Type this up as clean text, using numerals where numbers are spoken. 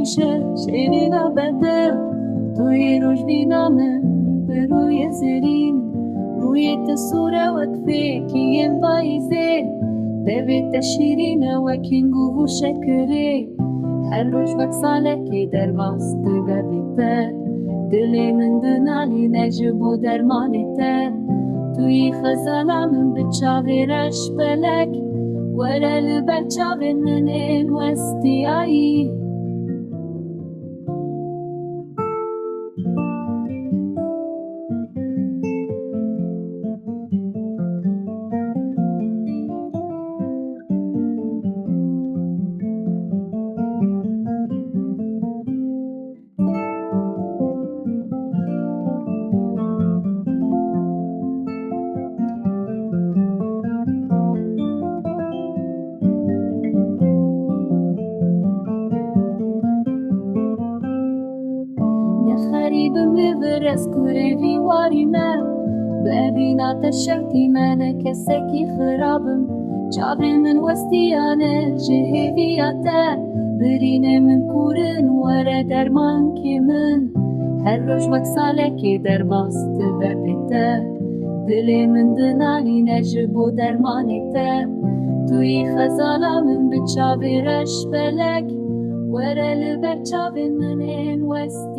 میشه شیرینا بده توی روشدینا من به روی زرین روی تصوره وقفه کیم بایزه دویت شیرینه وکنگو و شکره هر روش وقت ساله که در باست گبیته دلی من دنالی نجب و درمانته توی خزالا من بچاوی رش بلک ولا البچاوی من این وستیایی خريبم لبرس كوري في واري ما بابينات الشرطي مانا كسكي خرابم جابي من وستيانا جهي فياتا برينا من كورن ورا درمان كمن هر روش وكسالكي در باست بابيتا دلي من دنالي نجب و درمانيتا توي خزالا من بتشابي رش بلك ورا البرچاوي من وست